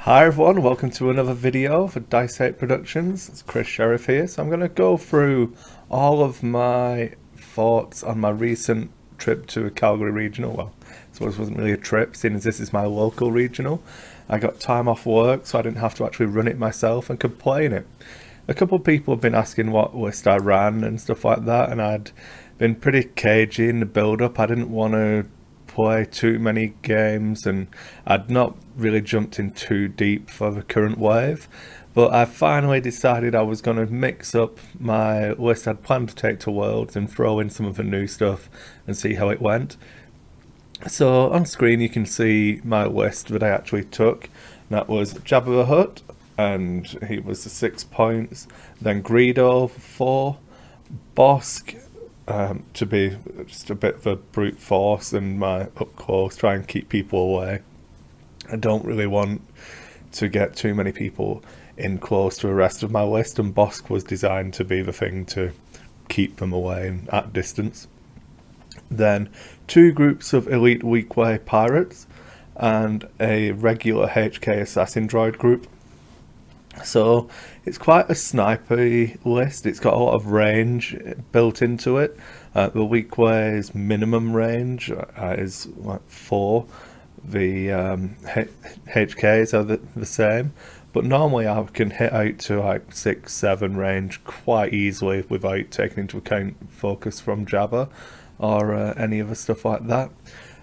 Hi everyone, welcome to another video for Dice 8 Productions. It's Chris Sheriff here, so I'm going to go through all of my thoughts on my recent trip to a Calgary Regional. Well, I suppose it wasn't really a trip, seeing as this is my local regional. I got time off work, so I didn't have to actually run it myself and could play in it. A couple of people have been asking what list I ran and stuff like that, and I'd been pretty cagey in the build-up. I didn't want to play too many games, and I'd not really jumped in too deep for the current wave, but I finally decided I was going to mix up my list I'd planned to take to Worlds and throw in some of the new stuff and see how it went. So on screen you can see my list that I actually took. That was Jabba the Hutt, and he was the 6 points, then Greedo for 4, Bosk to be just a bit of a brute force and my up close, try and keep people away. I don't really want to get too many people in close to the rest of my list, and Bosk was designed to be the thing to keep them away and at distance. Then 2 groups of elite weak way pirates and a regular HK assassin droid group. So it's quite a snipery list. It's got a lot of range built into it. The weak way's minimum range is like 4. The HKs are the same, but normally I can hit out to like 6, 7 range quite easily without taking into account focus from Jabba or any other stuff like that.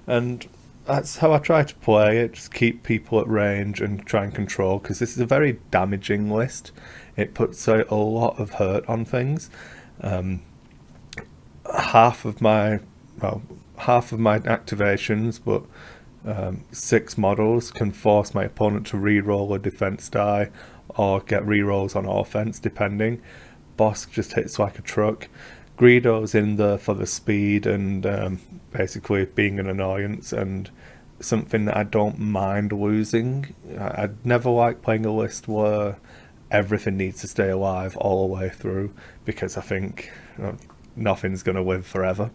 And that's how I try to play it, just keep people at range and try and control, because this is a very damaging list. It puts out a lot of hurt on things. Half of my activations, but 6 models can force my opponent to re-roll a defense die or get re-rolls on offense depending. Bosk just hits like a truck. Greedo's in there for the speed and basically being an annoyance and something that I don't mind losing. I'd never like playing a list where everything needs to stay alive all the way through, because I think nothing's going to live forever.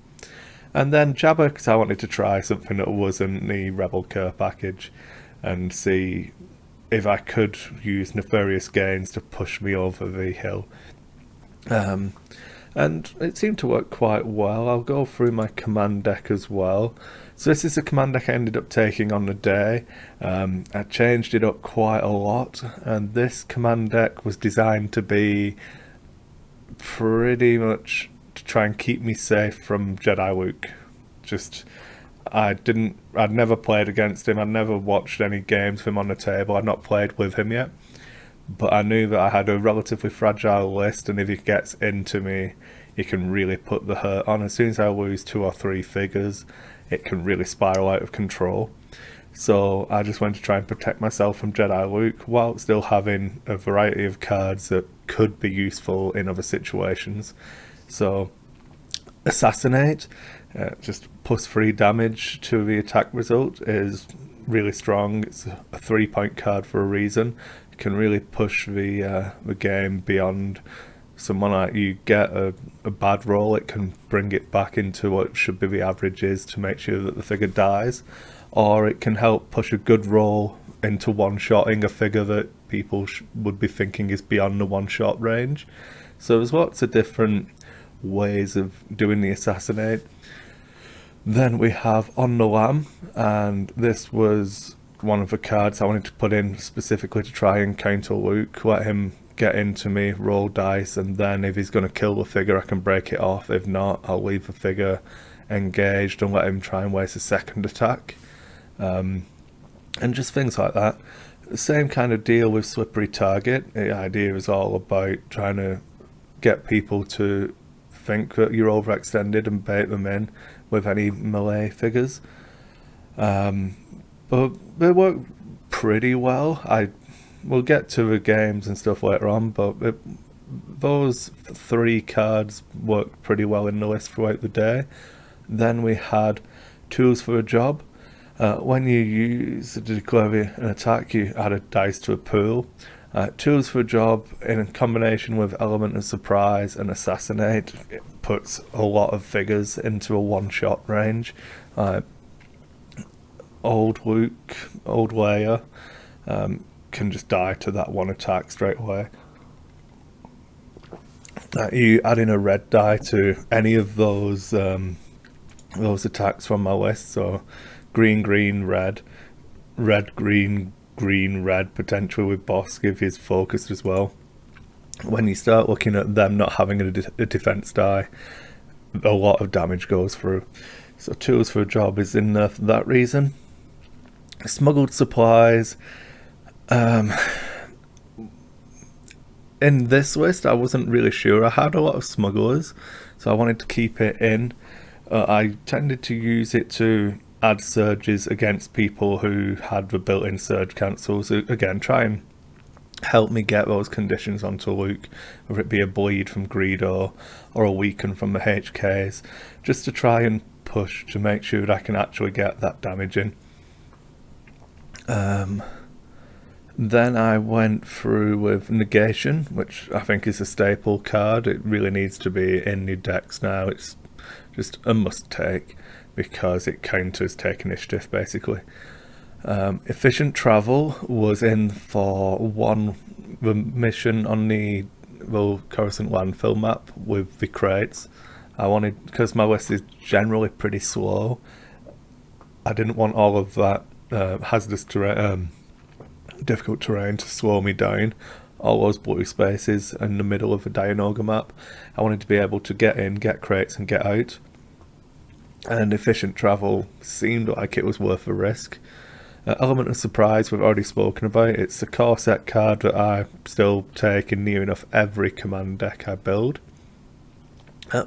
And then Jabba, because I wanted to try something that wasn't the Rebel Care package and see if I could use Nefarious Gains to push me over the hill. And it seemed to work quite well. I'll go through my command deck as well. So this is the command deck I ended up taking on the day. I changed it up quite a lot, and this command deck was designed to be pretty much to try and keep me safe from Jedi Luke. I'd never played against him, I'd never watched any games with him on the table, I'd not played with him yet. But I knew that I had a relatively fragile list, and if he gets into me, he can really put the hurt on. As soon as I lose 2 or 3 figures, it can really spiral out of control. So I just went to try and protect myself from Jedi Luke, while still having a variety of cards that could be useful in other situations. So Assassinate, just plus 3 damage to the attack result, is really strong. It's a 3-point card for a reason. It can really push the game beyond someone like you. Get a bad roll, it can bring it back into what should be the averages to make sure that the figure dies, or it can help push a good roll into one-shotting a figure that people would be thinking is beyond the one-shot range. So there's lots of different ways of doing the Assassinate. Then we have On the Lam, and this was one of the cards I wanted to put in specifically to try and counter Luke, let him get into me, roll dice, and then if he's going to kill the figure I can break it off. If not, I'll leave the figure engaged and let him try and waste a second attack, and just things like that. The same kind of deal with Slippery Target. The idea is all about trying to get people to think that you're overextended and bait them in with any melee figures. But they work pretty well. We'll get to the games and stuff later on, but those 3 cards worked pretty well in the list throughout the day. Then we had Tools for a Job. When you use to declare an attack, you add a dice to a pool. Tools for a Job, in combination with Element of Surprise and Assassinate, it puts a lot of figures into a one-shot range. Old Luke, old Leia, can just die to that one attack straight away. You add in a red die to any of those attacks from my list, so green, green, red, red, green, green, red, potentially with boss if he's focused as well. When you start looking at them not having a defense die, a lot of damage goes through. So tools for a job is in there for that reason. Smuggled supplies. In this list, I wasn't really sure. I had a lot of smugglers, so I wanted to keep it in. I tended to use it to add surges against people who had the built-in surge cancels. Again, try and help me get those conditions onto Luke, whether it be a bleed from Greedo or a weaken from the HKs, just to try and push to make sure that I can actually get that damage in. Then I went through with Negation, which I think is a staple card. It really needs to be in your decks now. It's just a must-take because it counters Take Initiative, basically. Efficient Travel was in for the mission on the Coruscant landfill map with the crates. I wanted, because my list is generally pretty slow, I didn't want all of that hazardous terrain, difficult terrain to slow me down. All those blue spaces in the middle of the Dianoga map, I wanted to be able to get in, get crates and get out. And Efficient Travel seemed like it was worth the risk. Element of Surprise we've already spoken about. It's a core set card that I still take in near enough every command deck I build.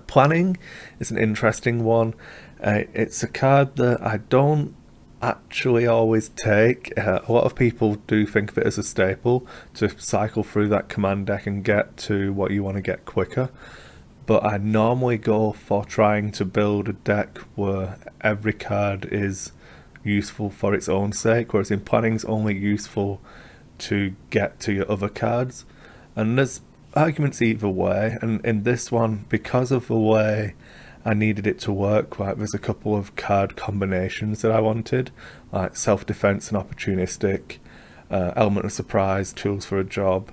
Planning is an interesting one. It's a card that I don't actually always take. A lot of people do think of it as a staple to cycle through that command deck and get to what you want to get quicker. But I normally go for trying to build a deck where every card is useful for its own sake, whereas in planning's only useful to get to your other cards. And there's arguments either way, and in this one, because of the way I needed it to work, like there's a couple of card combinations that I wanted, like self-defense and opportunistic, element of surprise, tools for a job,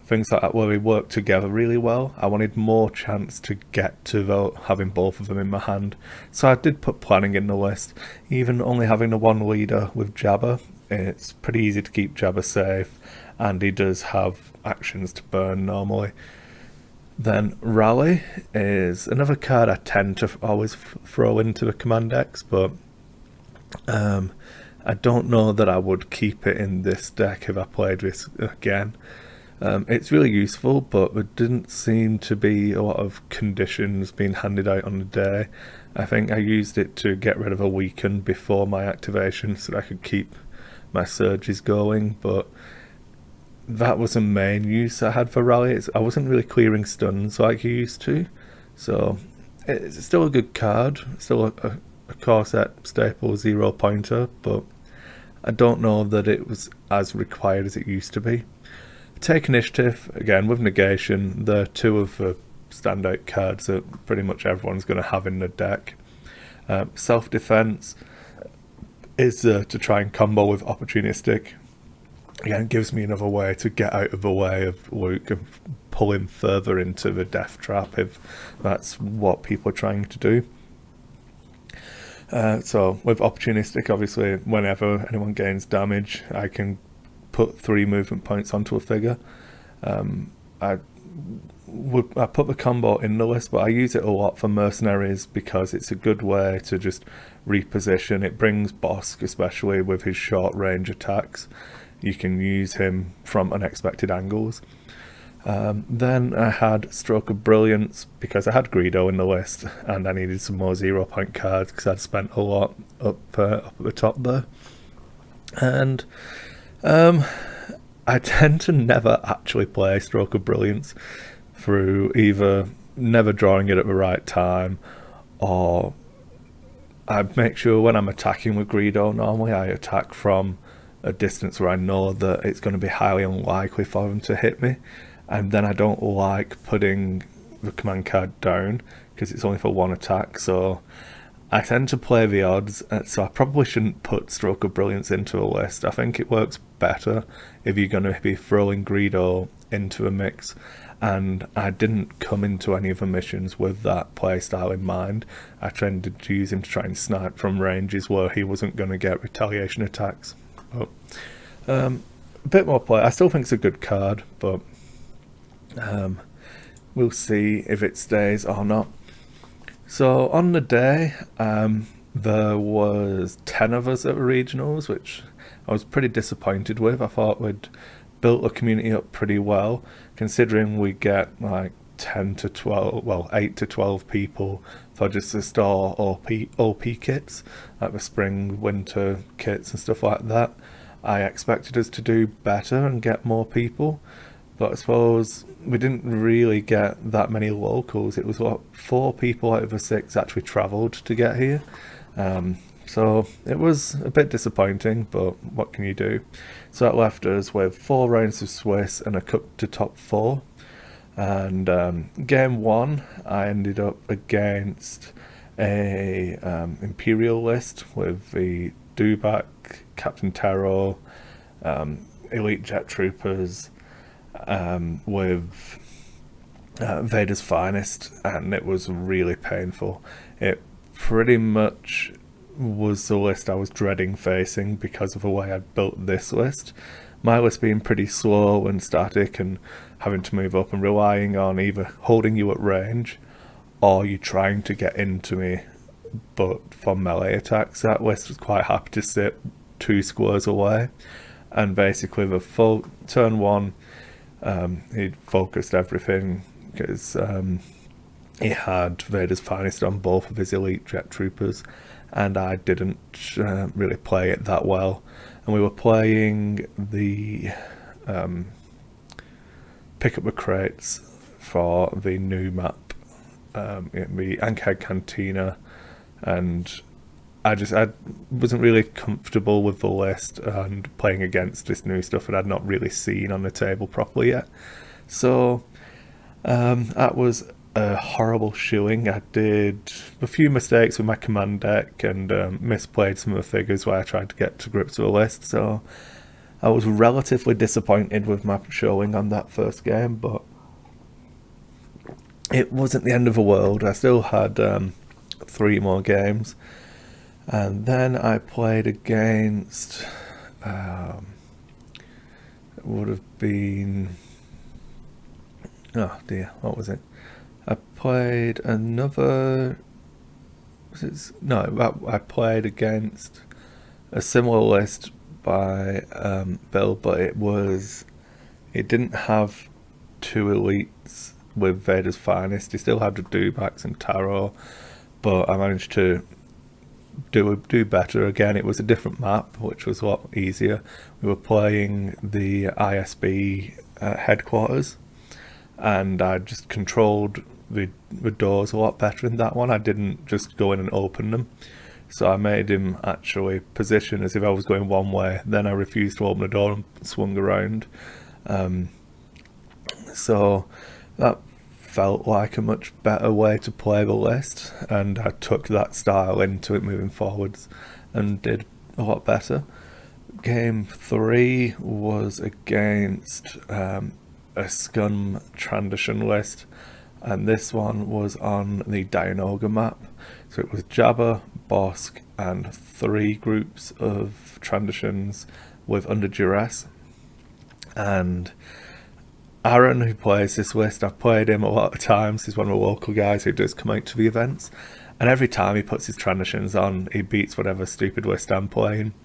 things like that, where we work together really well. I wanted more chance to get to having both of them in my hand, so I did put planning in the list. Even only having the one leader with Jabba, it's pretty easy to keep Jabba safe, and he does have actions to burn normally. Then Rally is another card I tend to always throw into the command decks, but I don't know that I would keep it in this deck if I played this again. It's really useful, but there didn't seem to be a lot of conditions being handed out on the day. I think I used it to get rid of a weaken before my activation so that I could keep my surges going, but that was a main use I had for Rally. I wasn't really clearing stuns like you used to, so it's still a good card, still a core set staple 0 pointer, but I don't know that it was as required as it used to be. Take Initiative, again with Negation, they're two of the standout cards that pretty much everyone's going to have in the deck. Self-Defense is to try and combo with Opportunistic. Again, it gives me another way to get out of the way of Luke and pull him further into the death trap if that's what people are trying to do. So with Opportunistic, obviously whenever anyone gains damage, I can put 3 movement points onto a figure. I put the combo in the list, but I use it a lot for mercenaries because it's a good way to just reposition. It brings Bosk, especially with his short range attacks. You can use him from unexpected angles. Then I had Stroke of Brilliance because I had Greedo in the list and I needed some more 0 point cards because I'd spent a lot up at the top there. And I tend to never actually play Stroke of Brilliance through either never drawing it at the right time, or I make sure when I'm attacking with Greedo, normally I attack from a distance where I know that it's going to be highly unlikely for them to hit me, and then I don't like putting the command card down because it's only for one attack, so I tend to play the odds, so I probably shouldn't put Stroke of Brilliance into a list. I think it works better if you're going to be throwing Greedo into a mix, and I didn't come into any of the missions with that playstyle in mind. I tended to use him to try and snipe from ranges where he wasn't going to get retaliation attacks. But, a bit more play. I still think it's a good card, but we'll see if it stays or not. So on the day, there was 10 of us at the regionals, which I was pretty disappointed with. I thought we'd built the community up pretty well, considering we get like 10 to 12, well, 8 to 12 people for just the store OP kits, like the spring, winter kits and stuff like that. I expected us to do better and get more people, but I suppose we didn't really get that many locals. It was what, 4 people out of the 6 actually travelled to get here. So it was a bit disappointing, but what can you do? So that left us with 4 rounds of Swiss and a cup to top 4. And game 1, I ended up against a Imperial list with the Dubak, Captain Taro, Elite Jet Troopers, with Vader's Finest, and it was really painful. It pretty much was the list I was dreading facing because of the way I'd built this list. My list being pretty slow and static and having to move up and relying on either holding you at range or you trying to get into me, but for melee attacks. That list was quite happy to sit 2 squares away, and basically the full turn 1, he focused everything because he had Vader's Finest on both of his Elite Jet Troopers, and I didn't really play it that well. And we were playing the pick up the crates for the new map, the Ankhead Cantina, and I wasn't really comfortable with the list and playing against this new stuff that I'd not really seen on the table properly yet. So that was a horrible shooing. I did a few mistakes with my command deck and misplayed some of the figures where I tried to get to grips with the list. So I was relatively disappointed with my showing on that first game, but it wasn't the end of the world. I still had 3 more games. And then I played against, it would have been, oh dear, what was it? I played another, I played against a similar list by Bill, but it didn't have 2 elites with Vader's Finest. He still had the Dubaks and Taro, but I managed to do better. Again, it was a different map, which was a lot easier. We were playing the ISB headquarters, and I just controlled the doors a lot better in that one. I didn't just go in and open them, so I made him actually position as if I was going one way, then I refused to open the door and swung around. So that felt like a much better way to play the list, and I took that style into it moving forwards and did a lot better. Game 3 was against a Scum Transition list, and this one was on the Dianoga map. So it was Jabba, Bosk, and 3 groups of transitions with under duress. And Aaron, who plays this list, I've played him a lot of times. He's one of the local guys who does come out to the events, and every time he puts his transitions on, he beats whatever stupid list I'm playing.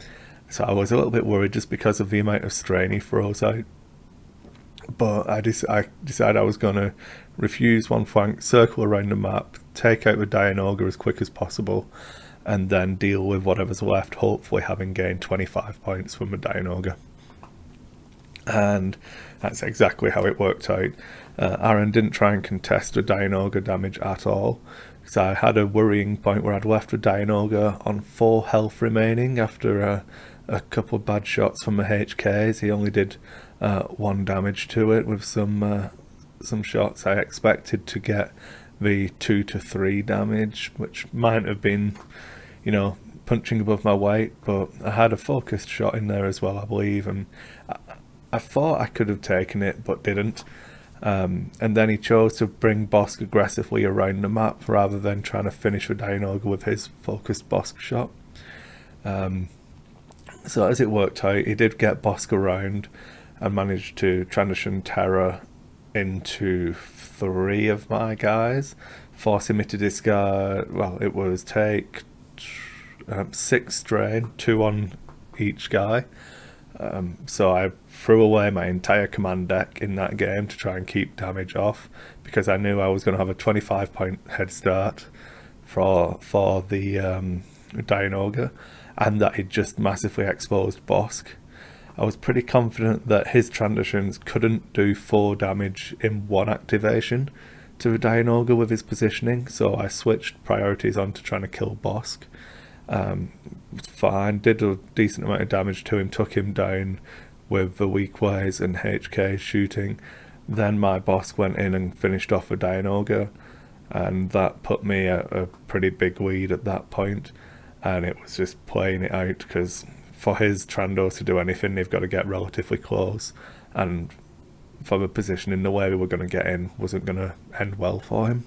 So I was a little bit worried just because of the amount of strain he throws out. But I decided I was going to refuse one flank, circle around the map, take out the Dianoga as quick as possible, and then deal with whatever's left, hopefully having gained 25 points from the Dianoga. And that's exactly how it worked out. Aaron didn't try and contest the Dianoga damage at all, because I had a worrying point where I'd left the Dianoga on 4 health remaining after a couple of bad shots from the HKs. He only did 1 damage to it with some shots. I expected to get the 2 to 3 damage, which might have been, you know, punching above my weight, but I had a focused shot in there as well, I believe, and I thought I could have taken it, but didn't. And then he chose to bring Bosk aggressively around the map rather than trying to finish with Dianoga with his focused Bosk shot. So as it worked out, he did get Bosk around and managed to transition Terror into 3 of my guys, forcing me to discard, well, it was take 6 strain, 2 on each guy. So I threw away my entire command deck in that game to try and keep damage off, because I knew I was going to have a 25-point head start for the Dianoga, and that he'd just massively exposed Bosk. I was pretty confident that his transitions couldn't do 4 damage in 1 activation to Dianoga with his positioning, so I switched priorities on to trying to kill Bosk. Fine, did a decent amount of damage to him, took him down with the weak ways and HK shooting. Then my Bosk went in and finished off with Dianoga, and that put me at a pretty big lead at that point, and it was just playing it out, because for his Trandos to do anything, they've got to get relatively close, and for the position in the way we were going to get in wasn't going to end well for him.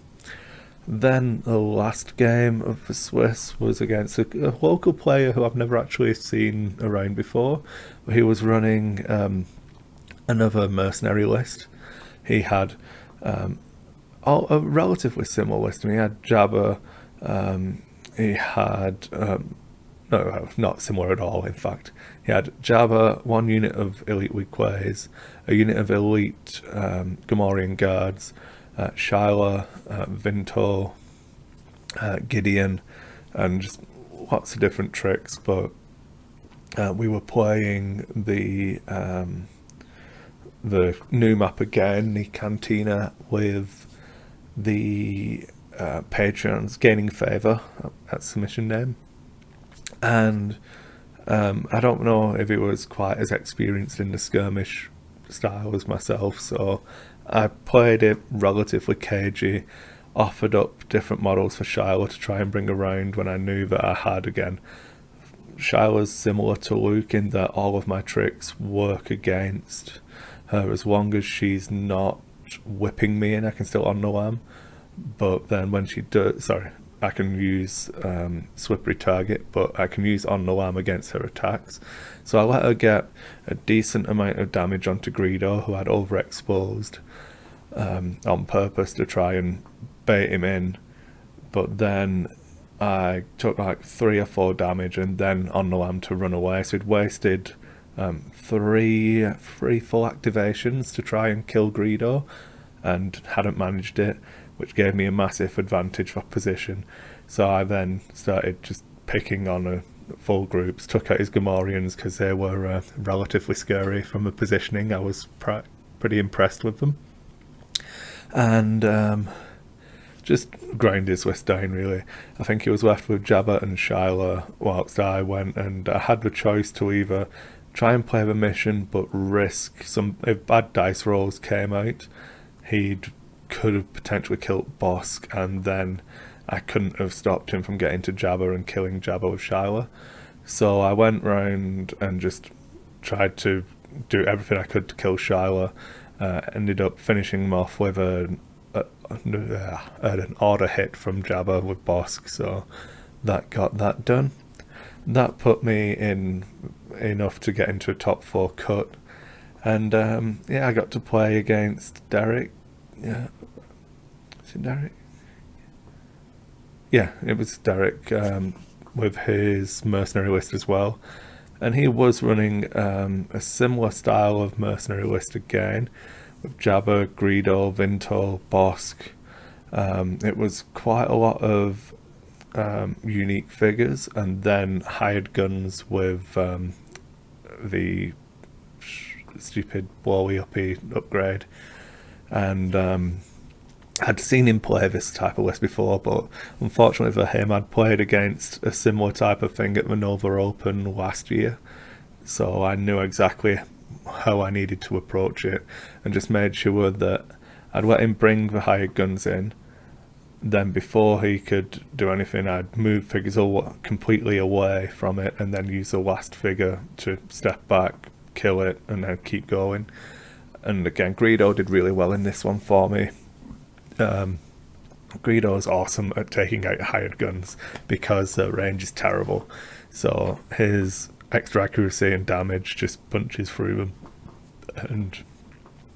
Then the last game of the Swiss was against a local player who I've never actually seen around before. He was running another mercenary list. He had a relatively similar list to me. He had Jabba, he had, no, not similar at all, in fact. He had Jabba, 1 unit of elite weak ways, a unit of elite Gamorrean guards, Shyla, Vinto, Gideon, and just lots of different tricks. But we were playing the new map again, the Cantina, with the Patreons gaining favour. That's the mission name. And I don't know if he was quite as experienced in the skirmish style as myself, so I played it relatively cagey, offered up different models for Shyla to try and bring around when I knew that I had, again, Shyla's similar to Luke in that all of my tricks work against her as long as she's not whipping me in. I can still on-no-am, but then when she does, I can use Slippery Target, but I can use on-no-am against her attacks. So I let her get a decent amount of damage onto Greedo, who I'd overexposed on purpose to try and bait him in. But then I took like 3 or 4 damage and then on-no-am to run away. So he'd wasted 3 full activations to try and kill Greedo and hadn't managed it, which gave me a massive advantage for position. So I then started just picking on full groups, took out his Gamorreans because they were relatively scary from the positioning. I was pretty impressed with them. And just grind his Swiss down, really. I think he was left with Jabba and Shyla whilst I went, and I had the choice to either try and play the mission but risk some, if bad dice rolls came out, he could have potentially killed Bosk, and then I couldn't have stopped him from getting to Jabba and killing Jabba with Shyla. So I went round and just tried to do everything I could to kill Shyla. Ended up finishing him off with an order hit from Jabba with Bosk, so that got that done. That put me in enough to get into a top 4 cut, and yeah, I got to play against Derek. Yeah, is it Derek? Yeah, it was Derek with his mercenary list as well, and he was running a similar style of mercenary list again, with Jabba, Greedo, Vinto, Bosk. It was quite a lot of unique figures, and then hired guns with the stupid blowy uppy upgrade. And I'd seen him play this type of list before, but unfortunately for him, I'd played against a similar type of thing at the Nova Open last year, so I knew exactly how I needed to approach it, and just made sure that I'd let him bring the hired guns in, Then before he could do anything, I'd move figures completely away from it and then use the last figure to step back, kill it, and then keep going. And again, Greedo did really well in this one for me. Greedo is awesome at taking out hired guns because the range is terrible. So his extra accuracy and damage just punches through them, and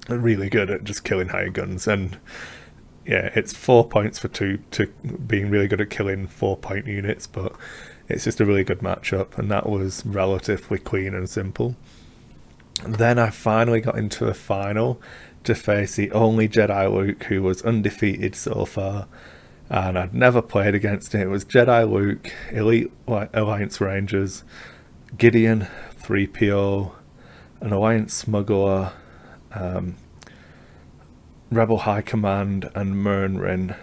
really good at just killing hired guns. And yeah, it's 4 points for 2 to being really good at killing 4-point units, but it's just a really good matchup, and that was relatively clean and simple. Then I finally got into a final to face the only Jedi Luke who was undefeated so far, and I'd never played against him. It was Jedi Luke, Elite Alliance Rangers, Gideon, 3PO, an Alliance Smuggler, Rebel High Command, and Mernrin.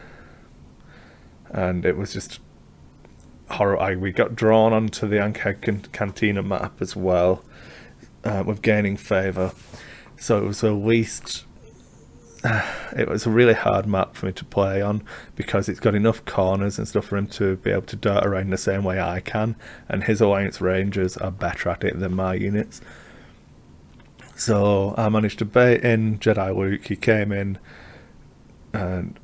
And it was just horrible. We got drawn onto the Ankhead Cantina map as well, with gaining favour. So it was it was a really hard map for me to play on because it's got enough corners and stuff for him to be able to dart around the same way I can, and his Alliance Rangers are better at it than my units. So I managed to bait in Jedi Luke. He came in and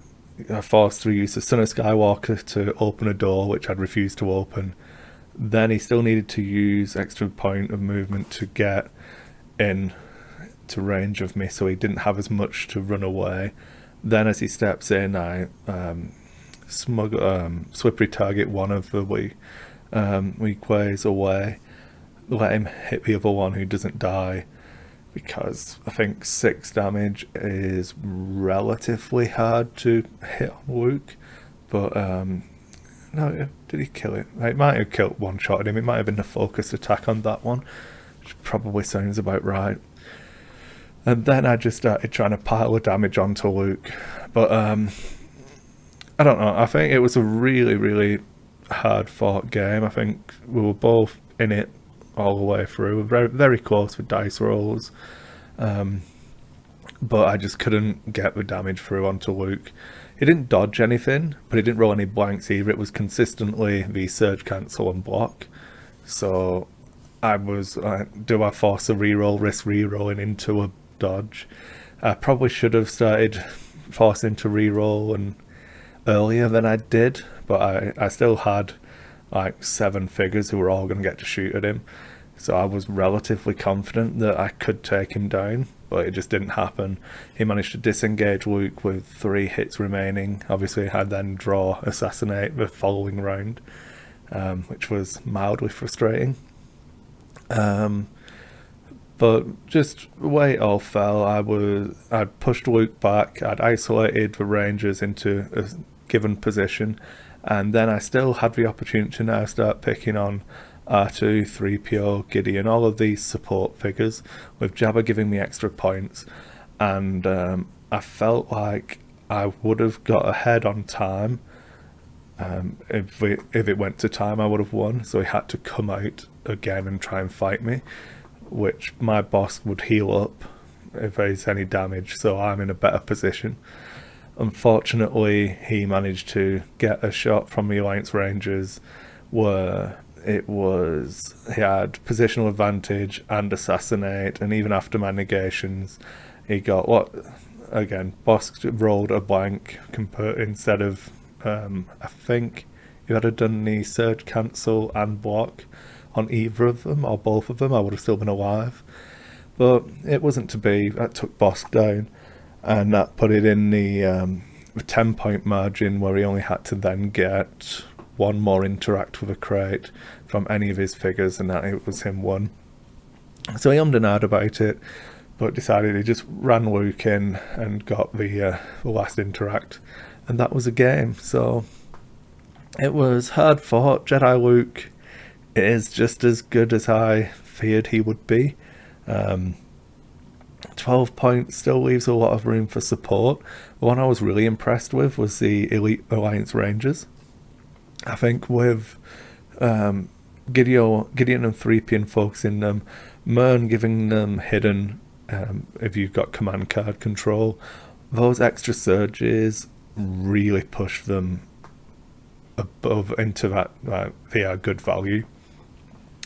I forced to use the Son of Skywalker to open a door which I'd refused to open. Then he still needed to use extra point of movement to get in to range of me, so he didn't have as much to run away. Then as he steps in, I slippery target one of the weak ways away, let him hit the other one who doesn't die, because I think 6 damage is relatively hard to hit on Luke. But no, did he kill it? It might have killed one shot at him. It might have been a focused attack on that one, which probably sounds about right. And then I just started trying to pile the damage onto Luke. But I don't know, I think it was a really, really hard fought game. I think we were both in it all the way through. We were very, very close with dice rolls. But I just couldn't get the damage through onto Luke. He didn't dodge anything, but he didn't roll any blanks either. It was consistently the surge, cancel, and block. So I was, do I force a reroll, risk rerolling into a dodge? I probably should have started forcing to reroll and earlier than I did, but I still had like 7 figures who were all going to get to shoot at him. So I was relatively confident that I could take him down, but it just didn't happen. He managed to disengage Luke with 3 hits remaining. Obviously I then draw assassinate the following round, which was mildly frustrating. But just the way it all fell, I'd pushed Luke back, I'd isolated the Rangers into a given position, and then I still had the opportunity to now start picking on R2, 3PO, Gideon, all of these support figures, with Jabba giving me extra points. And I felt like I would have got ahead on time. If it went to time, I would have won. So he had to come out again and try and fight me, which my boss would heal up if there's any damage, so I'm in a better position. Unfortunately, he managed to get a shot from the Alliance Rangers where he had positional advantage and assassinate, and even after my negations, he got boss rolled a blank instead of, I think if I'd have done the surge, cancel, and block on either of them or both of them, I would have still been alive. But it wasn't to be. That took Bosk down, and that put it in the 10-point margin, where he only had to then get 1 more interact with a crate from any of his figures, and that it was him won. So he ummed and ahed about it, but decided he just ran Luke in and got the last interact, and that was a game. So it was hard fought. Jedi Luke is just as good as I feared he would be. 12 points still leaves a lot of room for support. The one I was really impressed with was the Elite Alliance Rangers. I think with Gideon and 3P focusing them, Mern giving them hidden, if you've got command card control, those extra surges really push them above into that they are good value.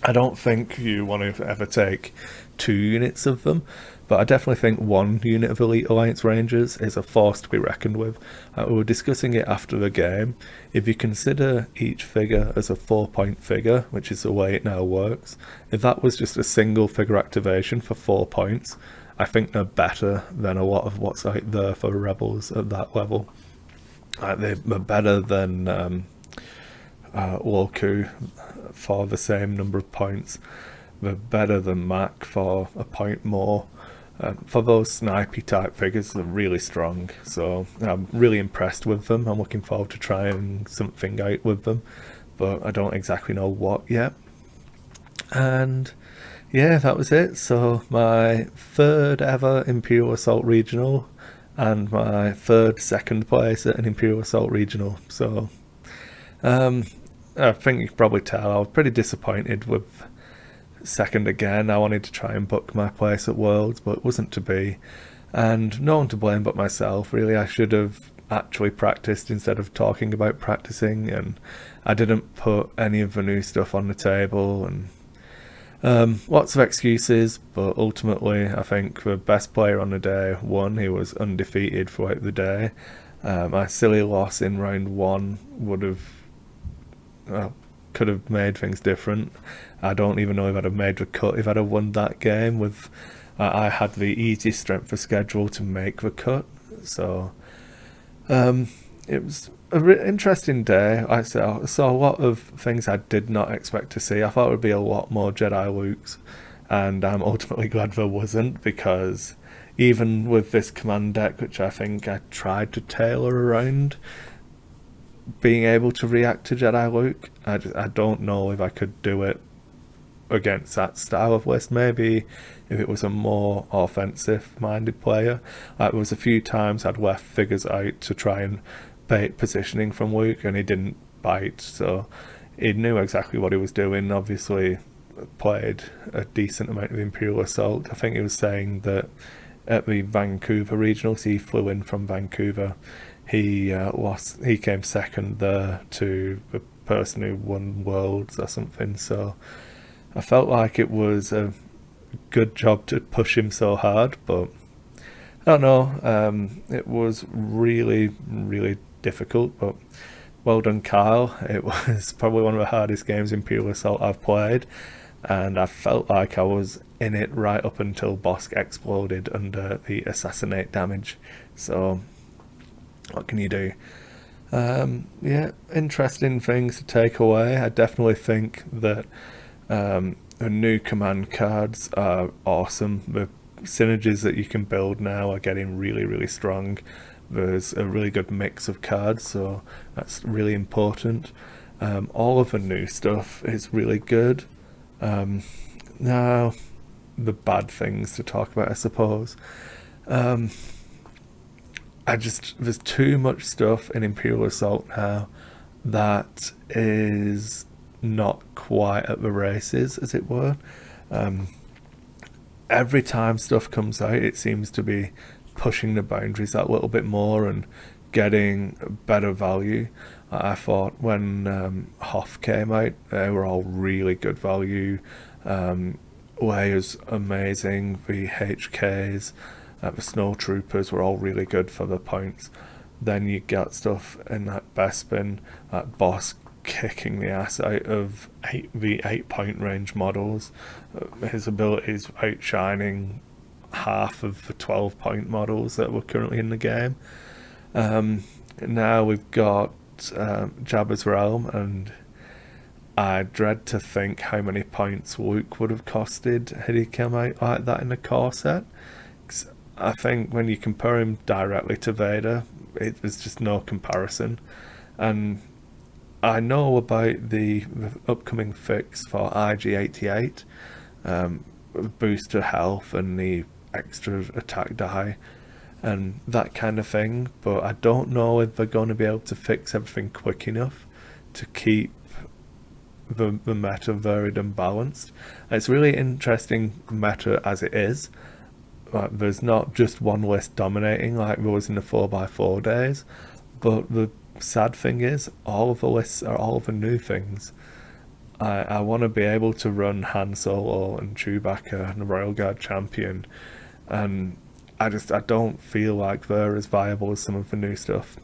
I don't think you want to ever take 2 units of them, but I definitely think 1 unit of Elite Alliance Rangers is a force to be reckoned with. We were discussing it after the game. If you consider each figure as a 4-point figure, which is the way it now works, if that was just a single figure activation for 4 points, I think they're better than a lot of what's out there for Rebels at that level. They're better than Loku for the same number of points. They're better than Mac for a point more. For those snipey type figures, they're really strong. So I'm really impressed with them. I'm looking forward to trying something out with them, but I don't exactly know what yet. And yeah, that was it. So my third ever Imperial Assault Regional and my third second place at an Imperial Assault Regional. So I think you can probably tell I was pretty disappointed with second again. I wanted to try and book my place at Worlds, but it wasn't to be. And no one to blame but myself, really. I should have actually practiced instead of talking about practicing, and I didn't put any of the new stuff on the table, and lots of excuses, but ultimately I think the best player on the day won. He was undefeated throughout the day. My silly loss in round 1 would have could have made things different. I don't even know if I'd have made the cut if I'd have won that game. With I had the easiest strength of schedule to make the cut, so it was an interesting day. I saw a lot of things I did not expect to see. I thought it would be a lot more Jedi Lukes, and I'm ultimately glad there wasn't, because even with this command deck, which I think I tried to tailor around being able to react to Jedi Luke, I don't know if I could do it against that style of list. Maybe if it was a more offensive minded player. There was a few times I'd left figures out to try and bait positioning from Luke, and he didn't bite, so he knew exactly what he was doing. Obviously played a decent amount of Imperial Assault. I think he was saying that at the Vancouver regionals, he flew in from Vancouver, he came second there to the person who won Worlds or something. So I felt like it was a good job to push him so hard, but I don't know. It was really, really difficult, but well done, Kyle. It was probably one of the hardest games Imperial Assault I've played, and I felt like I was in it right up until Bosk exploded under the assassinate damage. So what can you do? Yeah, interesting things to take away. I definitely think that the new command cards are awesome. The synergies that you can build now are getting really, really strong. There's a really good mix of cards, so that's really important. All of the new stuff is really good. Now, the bad things to talk about, I suppose. There's too much stuff in Imperial Assault now that is not quite at the races, as it were. Every time stuff comes out, it seems to be pushing the boundaries that little bit more and getting better value. I thought when Hoth came out, they were all really good value. Leia's amazing, the HKs, the Snowtroopers were all really good for the points. Then you got stuff in that Bespin, that Boss kicking the ass out of the 8-point range models. His abilities outshining half of the 12-point models that were currently in the game. Now we've got Jabba's Realm, and I dread to think how many points Luke would have costed had he come out like that in a core set. I think when you compare him directly to Vader, there's just no comparison. And I know about the upcoming fix for IG-88, boost to health and the extra attack die and that kind of thing, but I don't know if they're going to be able to fix everything quick enough to keep the meta varied and balanced. It's really interesting meta as it is. There's not just one list dominating like there was in the 4x4 days, But the sad thing is, all of the lists are all of the new things. I want to be able to run Han Solo and Chewbacca and the Royal Guard Champion, and I don't feel like they're as viable as some of the new stuff.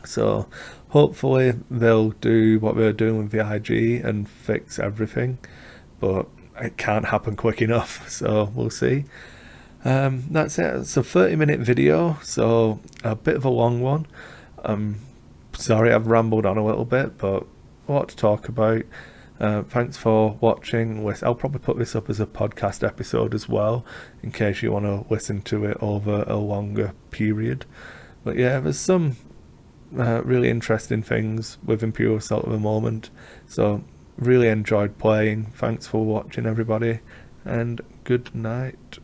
So hopefully they'll do what they're doing with the IG and fix everything, but it can't happen quick enough. So we'll see. That's it. It's a 30-minute video, so a bit of a long one. Sorry I've rambled on a little bit, but a lot to talk about. Thanks for watching. I'll probably put this up as a podcast episode as well, in case you want to listen to it over a longer period. But yeah, there's some really interesting things with Imperial Assault at the moment, so really enjoyed playing. Thanks for watching, everybody, and good night.